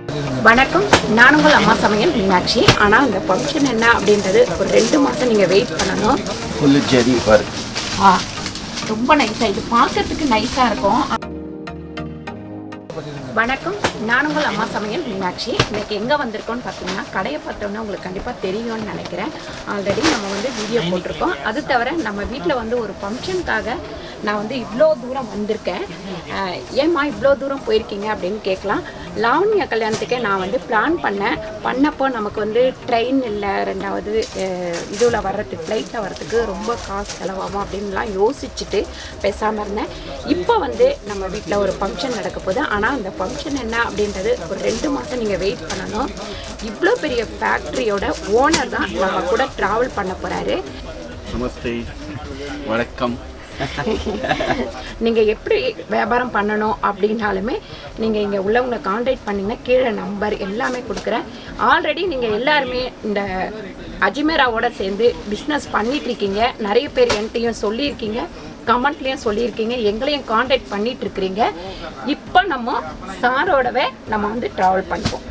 வணக்கம், நான் உங்கள் அம்மா சமையல் மீனாட்சி. ஆனால் இந்த ஃபங்க்ஷன் என்ன அப்படின்றது ஒரு 2 மாதம் நீங்கள் வெயிட் பண்ணணும். ஃபுல் ஜெரி ஒர்க். ரொம்ப நைஸாக, இது பார்க்கறதுக்கு நைஸாக இருக்கும். வணக்கம், நான் உங்கள் அம்மா சமையல் மீனாட்சி. இன்றைக்கி எங்கே வந்திருக்கோன்னு பார்த்தீங்கன்னா, கடையை பார்த்தோன்னா உங்களுக்கு கண்டிப்பாக தெரியும்னு நினைக்கிறேன். ஆல்ரெடி நம்ம வீடியோ போட்டிருக்கோம். அது தவிர நம்ம வீட்டில் ஒரு ஃபங்க்ஷனுக்காக நான் இவ்வளோ தூரம் வந்திருக்கேன். ஏம்மா இவ்வளோ தூரம் போயிருக்கீங்க அப்படின்னு கேட்கலாம். லாவண்யா கல்யாணத்துக்கே நான் பிளான் பண்ணப்போ நமக்கு ட்ரெயின் இல்லை, ரெண்டாவது இதில் வர்றதுக்கு ஃப்ளைட்டில் வர்றதுக்கு ரொம்ப காசு செலவாகும் அப்படின்லாம் யோசிச்சுட்டு பேசாமல் இருந்தேன். இப்போ நம்ம வீட்டில் ஒரு ஃபங்க்ஷன் நடக்க போகுது. ஆனால் அந்த ஃபங்க்ஷன் என்ன அப்படின்றது ஒரு 2 மாதம் நீங்கள் வெயிட் பண்ணணும். இவ்வளோ பெரிய ஃபேக்ட்ரியோட ஓனர் தான் நம்ம கூட ட்ராவல் பண்ண போகிறாரு. நமஸ்தே, வணக்கம். நீங்கள் எப்படி வியாபாரம் பண்ணணும் அப்படின்னாலுமே நீங்கள் இங்கே உள்ளவங்களை கான்டாக்ட் பண்ணிங்கன்னா கீழே நம்பர் எல்லாமே கொடுக்குறேன். ஆல்ரெடி நீங்கள் எல்லாருமே இந்த அஜ்மேராவோட சேர்ந்து பிஸ்னஸ் பண்ணிகிட்ருக்கீங்க. நிறைய பேர் என்கிட்டையும் சொல்லியிருக்கீங்க, கமெண்ட்லேயும் சொல்லியிருக்கீங்க, எங்களையும் கான்டாக்ட் பண்ணிகிட்ருக்கிறீங்க. இப்போ நம்ம சாரோடவே நம்ம ட்ராவல் பண்ணுவோம்.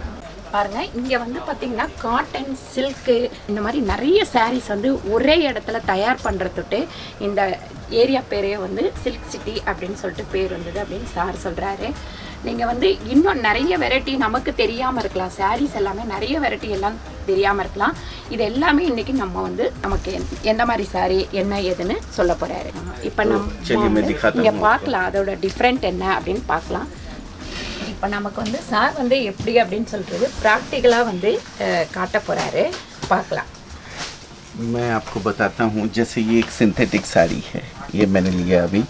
பாருங்கள், இங்கே பார்த்திங்கன்னா காட்டன், சில்க்கு இந்த மாதிரி நிறைய சாரீஸ் ஒரே இடத்துல தயார் பண்ணுறதுட்டு இந்த ஏரியா பேரே சில்க் சிட்டி அப்படின்னு சொல்லிட்டு பேர் வந்தது அப்படின்னு சார் சொல்கிறாரு. நீங்கள் இன்னும் நிறைய வெரைட்டி நமக்கு தெரியாமல் இருக்கலாம். சாரீஸ் எல்லாமே நிறைய வெரைட்டி எல்லாம் தெரியாமல் இருக்கலாம். இது எல்லாமே இன்றைக்கி நம்ம நமக்கு எந்த மாதிரி சாரீ என்ன ஏதுன்னு சொல்ல போகிறாரு. இப்போ நம்ம இங்கே பார்க்கலாம் அதோட டிஃப்ரெண்ட் என்ன அப்படின்னு பார்க்கலாம். இப்போ நமக்கு சார் எப்படி அப்படின்னு சொல்கிறது ப்ராக்டிக்கலாக காட்ட போகிறாரு, பார்க்கலாம். मैं आपको बताता हूँ. जैसे ये एक सिंथेटिक साड़ी है, ये मैंने लिया अभी,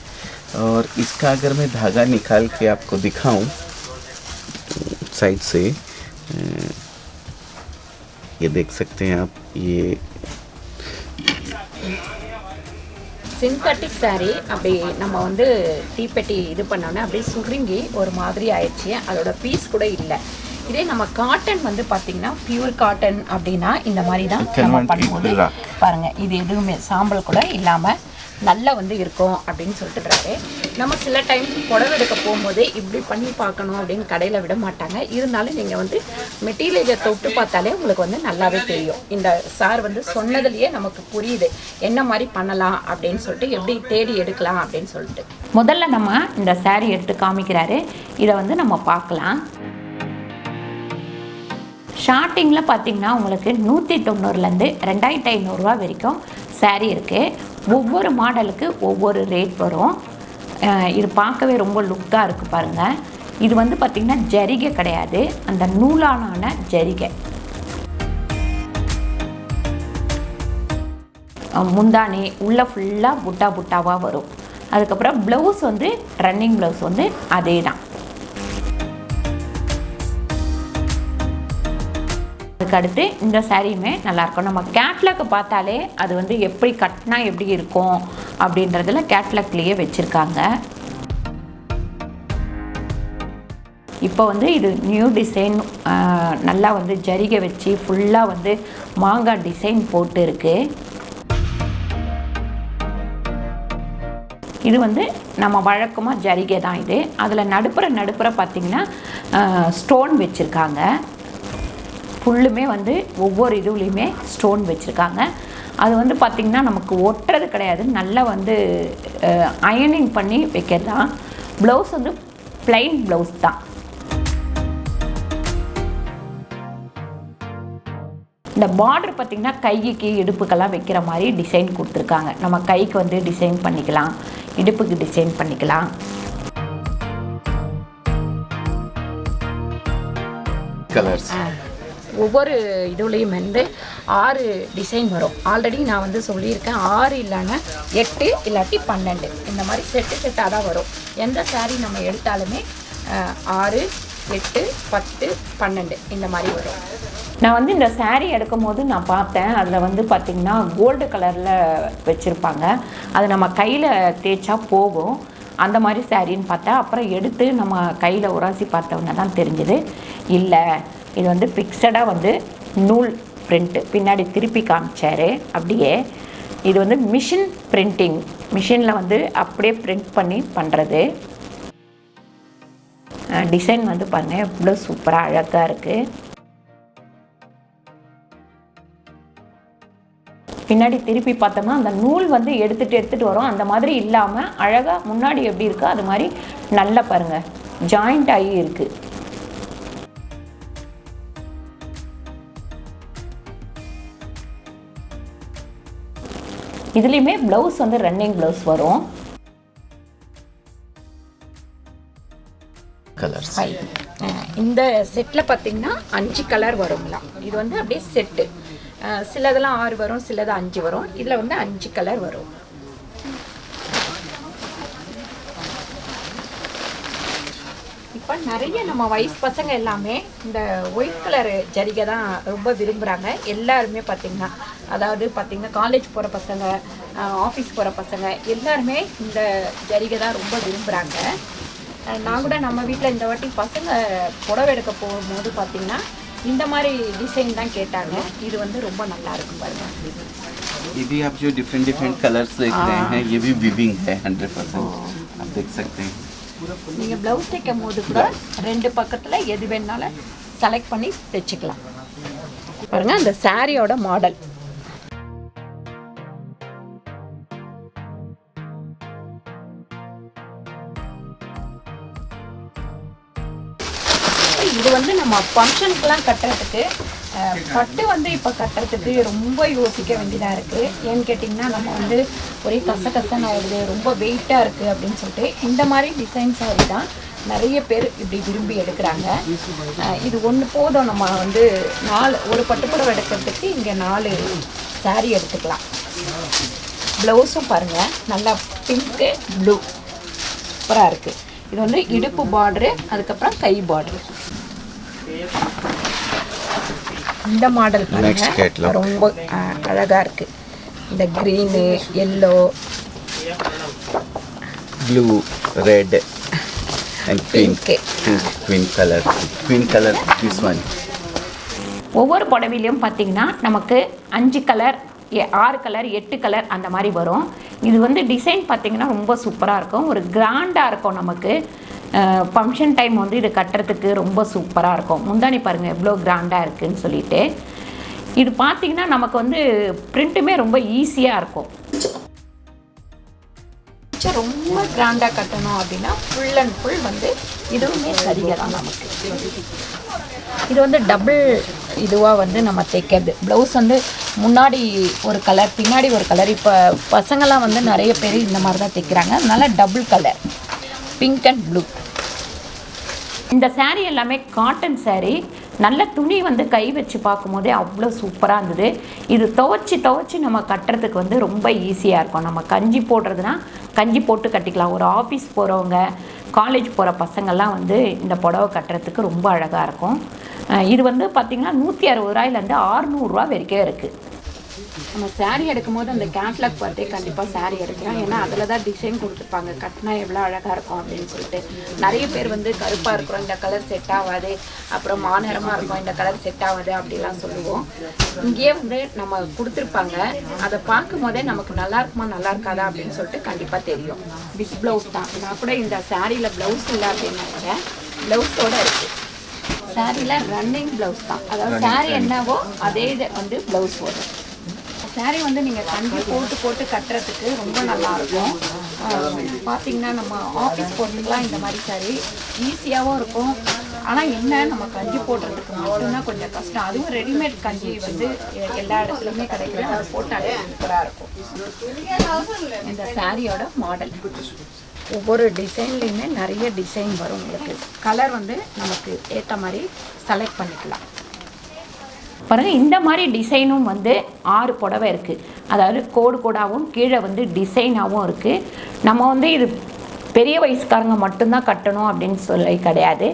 और इसका अगर मैं धागा निकाल के आपको दिखाऊं साइड से, ये देख सकते हैं आप. ये சிந்தட்டிக் சாரீ அப்படி நம்ம தீப்பெட்டி இது பண்ணோன்னே அப்படியே சுருங்கி ஒரு மாதிரி ஆயிடுச்சு. அதோட பீஸ் கூட இல்லை. இதே நம்ம காட்டன் பார்த்திங்கன்னா பியூர் காட்டன் அப்படின்னா இந்த மாதிரி தான் நம்ம பண்ணும்போது பாருங்கள், இது எதுவுமே சாம்பல் கூட இல்லாமல் நல்லா இருக்கும் அப்படின்னு சொல்லிட்டுறாரு. நம்ம சில டைம் புடவை எடுக்க போகும்போது இப்படி பண்ணி பார்க்கணும் அப்படின்னு கடையில் விட மாட்டாங்க. இருந்தாலும் நீங்கள் மெட்டீரியலை தொட்டு பார்த்தாலே உங்களுக்கு நல்லாவே தெரியும். இந்த சார் சொன்னதுலேயே நமக்கு புரியுது என்ன மாதிரி பண்ணலாம் அப்படின்னு சொல்லிட்டு, எப்படி தேடி எடுக்கலாம் அப்படின்னு சொல்லிட்டு. முதல்ல நம்ம இந்த சாரீ எடுத்து காமிக்கிறாரு. இதை நம்ம பார்க்கலாம். ஸ்டார்டிங்கில் பார்த்திங்கன்னா உங்களுக்கு 190லேருந்து 2500 வரைக்கும் சாரீ இருக்குது. ஒவ்வொரு மாடலுக்கு ஒவ்வொரு ரேட் வரும். இது பார்க்கவே ரொம்ப லுக்காக இருக்குது பாருங்கள். இது பார்த்திங்கன்னா ஜரிகை கிடையாது, அந்த நூலான ஜரிகை. முந்தானி உள்ளே ஃபுல்லாக புட்டா புட்டாவாக வரும். அதுக்கப்புறம் ப்ளவுஸ் ரன்னிங் ப்ளவுஸ் அதே தான். அதுக்கடுத்து இந்த சாரியுமே நல்லாயிருக்கும். நம்ம கேட்லாக்கை பார்த்தாலே அது எப்படி கட்டினா எப்படி இருக்கும் அப்படின்றதுல கேட்லாக்லேயே வச்சுருக்காங்க. இப்போ இது நியூ டிசைன், நல்லா ஜரிகை வச்சு ஃபுல்லாக மாங்காய் டிசைன் போட்டு இருக்குது. இது நம்ம வழக்கமாக ஜரிகை தான் இது. அதில் நடுப்புற பார்த்திங்கன்னா ஸ்டோன் வச்சுருக்காங்க. ஃபுல்லுமே ஒவ்வொரு இதுலேயுமே ஸ்டோன் வச்சுருக்காங்க. அது பார்த்திங்கன்னா நமக்கு ஒட்டுறது கிடையாது, நல்லா அயனிங் பண்ணி வைக்கிறது தான். ப்ளவுஸ் ப்ளைன் ப்ளவுஸ் தான். இந்த பார்டர் பார்த்திங்கன்னா கைக்கு இடுப்புக்கெல்லாம் வைக்கிற மாதிரி டிசைன் கொடுத்துருக்காங்க. நம்ம கைக்கு டிசைன் பண்ணிக்கலாம், இடுப்புக்கு டிசைன் பண்ணிக்கலாம். கலர்ஸ் ஒவ்வொரு இதுலேயும் 6 டிசைன் வரும். ஆல்ரெடி நான் சொல்லியிருக்கேன், 6 இல்லைன்னா 8 இல்லாட்டி 12 இந்த மாதிரி செட்டாக தான் வரும். எந்த சாரீ நம்ம எடுத்தாலுமே 6, 8, 10, 12 இந்த மாதிரி வரும். நான் இந்த சாரீ எடுக்கும் போது நான் பார்த்தேன், அதில் பார்த்திங்கன்னா கோல்டு கலரில் வச்சுருப்பாங்க. அது நம்ம கையில் தேய்ச்சா போகும். அந்த மாதிரி சாரின்னு பார்த்தேன். அப்புறம் எடுத்து நம்ம கையில் உராசி பார்த்தோன்னே தான் தெரிஞ்சுது, இல்லை இது ஃபிக்ஸடாக நூல் பிரிண்ட்டு. பின்னாடி திருப்பி காமிச்சார் அப்படியே. இது மிஷின் பிரிண்டிங், மிஷினில் அப்படியே பிரிண்ட் பண்ணி பண்ணுறது. டிசைன் வந்து பாருங்கள் எவ்வளோ சூப்பராக அழகாக இருக்குது. பின்னாடி திருப்பி பார்த்தோம்னா அந்த நூல் வந்து எடுத்துகிட்டு வரும். அந்த மாதிரி இல்லாமல் அழகாக முன்னாடி எப்படி இருக்கோ அது மாதிரி நல்லா பாருங்கள் ஜாயிண்ட் ஆகி இருக்குது. இதுலேயுமே ப்ளவுஸ் வந்து ரன்னிங் ப்ளவுஸ் வரும். கலர்ஸ் இந்த செட்டில் பார்த்தீங்கன்னா 5 கலர் வருங்களா. இது வந்து அப்படியே செட்டு. சிலதெல்லாம் 6 வரும், சிலது 5 வரும். இதில் வந்து 5 கலர் வரும். இப்போ நிறைய நம்ம வயசு பசங்க எல்லாமே இந்த ஒயிட் கலர் ஜரிகை தான் ரொம்ப விரும்புகிறாங்க. எல்லாருமே பார்த்திங்கன்னா, அதாவது பார்த்திங்கன்னா காலேஜ் போகிற பசங்க, ஆஃபீஸ் போகிற பசங்க எல்லாருமே இந்த ஜரிகை தான் ரொம்ப விரும்புகிறாங்க. நான் கூட நம்ம வீட்டில் இந்த வாட்டி பசங்க புடவை எடுக்க போகும்போது பார்த்திங்கன்னா இந்த மாதிரி டிசைன் தான் கேட்டாங்க. இது வந்து ரொம்ப நல்லா இருக்கும் பாருங்க. ये भी आप जो डिफरेंट कलर्स देख रहे हैं ये भी वीविंग है 100%. आप देख सकते हैं. நீங்கள் ப்ளவுஸ் தைக்கும் போது கூட 2 பக்கத்தில் எது வேணாலும் செலக்ட் பண்ணி தைச்சிக்கலாம். பாருங்கள் அந்த சாரியோட மாடல். இது வந்து நம்ம ஃபங்க்ஷனுக்கெலாம் கட்டுறதுக்கு, பட்டு வந்து இப்போ கட்டுறதுக்கு ரொம்ப யோசிக்க வேண்டியதாக இருக்குது. ஏன்னு கேட்டிங்கன்னா நம்ம வந்து ஒரே கசகசன்னு ஆகிடுது, ரொம்ப வெயிட்டாக இருக்குது அப்படின்னு சொல்லிட்டு இந்த மாதிரி டிசைன் சாரி தான் நிறைய பேர் இப்படி விரும்பி எடுக்கிறாங்க. இது ஒன்று போதும். நம்ம வந்து 4 ஒரு பட்டுப்புடவை எடுக்கிறதுக்கு இங்கே 4 சாரி எடுத்துக்கலாம். ப்ளவுஸும் பாருங்கள் நல்லா பிங்க்கு ப்ளூ சூப்பராக இருக்குது. இது வந்து இடுப்பு பார்டரு, அதுக்கப்புறம் கை பார்டரு. இந்த மாடல் பாருங்க ரொம்ப அழகாக இருக்குது. இந்த green, yellow, blue, red and pink color this one. ஒவ்வொரு புடவையிலையும் பார்த்தீங்கன்னா நமக்கு 5 கலர், 6 கலர், 8 கலர் அந்த மாதிரி வரும். இது வந்து டிசைன் பார்த்திங்கன்னா ரொம்ப சூப்பராக இருக்கும். ஒரு கிராண்டாக இருக்கும். நமக்கு ஃபங்க்ஷன் டைம் வந்து இது கட்டுறதுக்கு ரொம்ப சூப்பராக இருக்கும். முந்தானி பாருங்கள் எவ்வளோ கிராண்டாக இருக்குதுன்னு சொல்லிட்டு. இது பார்த்திங்கன்னா நமக்கு வந்து பிரிண்ட்டுமே ரொம்ப ஈஸியாக இருக்கும். ரொம்ப கிராண்டாக கட்டணும் அப்படின்னா ஃபுல் அண்ட் ஃபுல் வந்து இதுவுமே சரியாக தான் நமக்கு. இது வந்து டபுள் இதுவாக வந்து நம்ம தைக்கிறது. ப்ளவுஸ் வந்து முன்னாடி ஒரு கலர், பின்னாடி ஒரு கலர். இப்போ பசங்கள்லாம் வந்து நிறைய பேர் இந்த மாதிரி தான் தைக்கிறாங்க. அதனால double colour pink and blue. இந்த சாரீ எல்லாமே காட்டன் சாரீ. நல்ல துணி வந்து கை வச்சு பார்க்கும்போதே அவ்வளோ சூப்பராக இருந்தது. இது துவச்சி நம்ம கட்டுறதுக்கு வந்து ரொம்ப ஈஸியாக இருக்கும். நம்ம கஞ்சி போடுறதுனா கஞ்சி போட்டு கட்டிக்கலாம். ஒரு ஆஃபீஸ் போகிறவங்க, காலேஜ் போகிற பசங்கள்லாம் வந்து இந்த புடவை கட்டுறதுக்கு ரொம்ப அழகாக இருக்கும். இது வந்து பார்த்திங்கன்னா 160 ரூபாயிலேருந்து 600 ரூபா வரைக்கும் இருக்குது. நம்ம சாரீ எடுக்கும்போது அந்த கேட்லாக் பார்த்தே கண்டிப்பாக சாரீ எடுக்கலாம். ஏன்னா அதில் தான் டிசைன் கொடுத்துருப்பாங்க, கட்டினா எவ்வளோ அழகாக இருக்கும் அப்படின்னு சொல்லிட்டு. நிறைய பேர் வந்து கருப்பாக இருக்கிறோம், இந்த கலர் செட் ஆகாது, அப்புறம் மாநிறமாக இருக்கும், இந்த கலர் செட் ஆகாது அப்படிலாம் சொல்லுவோம். இங்கேயே வந்து நம்ம கொடுத்துருப்பாங்க. அதை பார்க்கும் போதே நமக்கு நல்லா இருக்குமா நல்லா இருக்காதா அப்படின்னு சொல்லிட்டு கண்டிப்பாக தெரியும். வித் ப்ளவுஸ் தான். நான் கூட இந்த சாரியில் ப்ளவுஸ் இல்லை அப்படின்னு நினைக்கிறேன். ப்ளவுஸோடு இருக்குது. சாரியில் ரன்னிங் ப்ளவுஸ் தான். அதாவது சாரீ என்னவோ அதே இது வந்து ப்ளவுஸ் வரும். சாரீ வந்து நீங்கள் கஞ்சி போட்டு கட்டுறதுக்கு ரொம்ப நல்லாயிருக்கும். பார்த்திங்கன்னா நம்ம ஆஃபீஸ் போகிறதுக்குலாம் இந்த மாதிரி சாரீ ஈஸியாகவும் இருக்கும். ஆனால் என்ன, நம்ம கஞ்சி போடுறதுக்கு மட்டும்தான் கொஞ்சம் கஷ்டம். அதுவும் ரெடிமேட் கஞ்சி வந்து எல்லா இடத்துலையுமே கிடைக்கும். அதை போட்டாலே சூப்பராக இருக்கும். இந்த சாரியோட மாடல் ஒவ்வொரு டிசைன்லேயுமே நிறைய டிசைன் வரும். உங்களுக்கு கலர் வந்து நமக்கு ஏற்ற மாதிரி செலக்ட் பண்ணிக்கலாம். பாருங்கள், இந்த மாதிரி டிசைனும் வந்து 6 புடவை இருக்குது. அதாவது கோடாகவும் கீழே வந்து டிசைனாகவும் இருக்குது. நம்ம வந்து இது பெரிய வயசுக்காரங்க மட்டும்தான் கட்டணும் அப்படின்னு சொல்லி கிடையாது.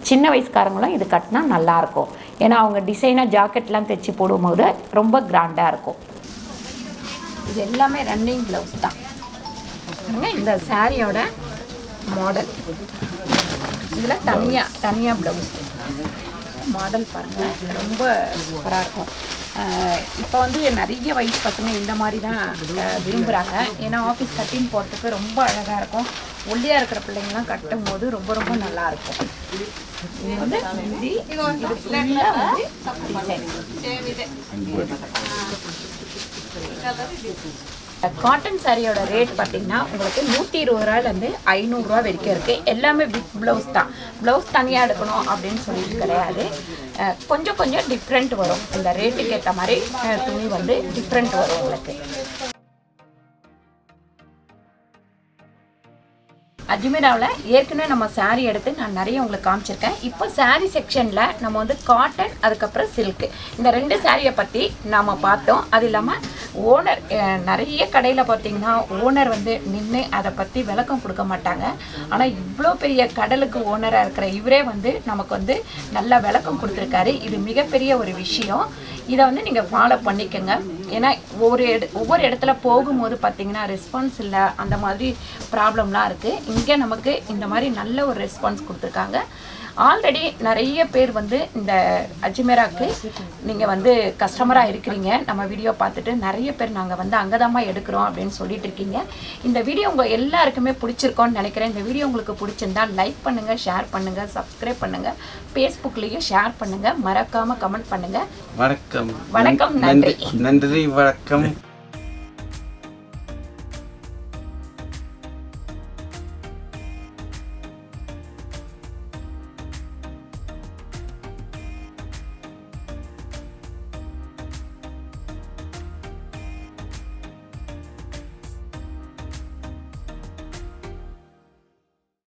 சின்ன வயசுக்காரங்களும் இது கட்டினா நல்லாயிருக்கும். ஏன்னா அவங்க டிசைனாக ஜாக்கெட்லாம் தைச்சி போடும்போது ரொம்ப கிராண்டாக இருக்கும். இது எல்லாமே ரன்னிங் ப்ளவுஸ் தான். இந்த சாரியோட மாடல் இதில் தனியாக ப்ளவுஸ் மாடல் பாருங்கள், ரொம்ப சூப்பராக இருக்கும். இப்போ வந்து நிறைய வயசு பசங்க இந்த மாதிரி தான் விரும்புகிறாங்க. ஏன்னா ஆஃபீஸ் கட்டின்னு போகிறதுக்கு ரொம்ப அழகாக இருக்கும். ஒல்லியாக இருக்கிற பிள்ளைங்கள்லாம் கட்டும் போது ரொம்ப ரொம்ப நல்லாயிருக்கும். இது வந்து முந்தி, இது full-ஆ வந்து design. காட்டன் சாரியோட ரேட் பார்த்தீங்கன்னா உங்களுக்கு 120 ரூபாயிலேருந்து 500 ரூபா வரைக்கும் இருக்குது. எல்லாமே வித் ப்ளவுஸ் தான். ப்ளவுஸ் தனியாக எடுக்கணும் அப்படின்னு சொல்லிட்டு கிடையாது. கொஞ்சம் கொஞ்சம் டிஃப்ரெண்ட் வரும். இந்த ரேட்டுக்கு ஏற்ற மாதிரி துணி வந்து டிஃப்ரெண்ட் வரும் உங்களுக்கு. அஜ்மீராவில் ஏற்கனவே நம்ம சாரீ எடுத்து நான் நிறைய உங்களுக்கு காமிச்சிருக்கேன். இப்போ சாரீ செக்ஷனில் நம்ம வந்து காட்டன் அதுக்கப்புறம் சில்க்கு இந்த 2 சாரியை பற்றி நாம் பார்த்தோம். அது இல்லாமல் ஓனர் நிறைய கடையில் பார்த்திங்கன்னா ஓனர் வந்து நின்று அதை பற்றி விளக்கம் கொடுக்க மாட்டாங்க. ஆனால் இவ்வளோ பெரிய கடலுக்கு ஓனராக இருக்கிற இவரே வந்து நமக்கு வந்து நல்லா விளக்கம் கொடுத்துருக்காரு. இது மிகப்பெரிய ஒரு விஷயம். இதை வந்து நீங்கள் ஃபாலோ பண்ணிக்கோங்க. ஏன்னா ஒவ்வொரு இடத்துல போகும்போது பார்த்திங்கன்னா ரெஸ்பான்ஸ் இல்லை, அந்த மாதிரி ப்ராப்ளம்லாம் இருக்குது. இங்கே நமக்கு இந்த மாதிரி நல்ல ஒரு ரெஸ்பான்ஸ் கொடுத்துருக்காங்க. ஆல்ரெடி நிறைய பேர் வந்து இந்த அஜ்மீராக்கு நீங்கள் வந்து கஸ்டமராக இருக்கிறீங்க. நம்ம வீடியோ பார்த்துட்டு நிறைய பேர் நாங்கள் வந்து அங்கதாம்மா எடுக்கிறோம் அப்படின்னு சொல்லிட்டு இருக்கீங்க. இந்த வீடியோ உங்கள் எல்லாருக்குமே பிடிச்சிருக்கோன்னு நினைக்கிறேன். இந்த வீடியோ உங்களுக்கு பிடிச்சிருந்தால் லைக் பண்ணுங்கள், ஷேர் பண்ணுங்கள், சப்ஸ்கிரைப் பண்ணுங்கள், ஃபேஸ்புக்லேயும் ஷேர் பண்ணுங்கள், மறக்காமல் கமெண்ட் பண்ணுங்கள். வணக்கம். வணக்கம். நன்றி. நன்றி. வணக்கம்.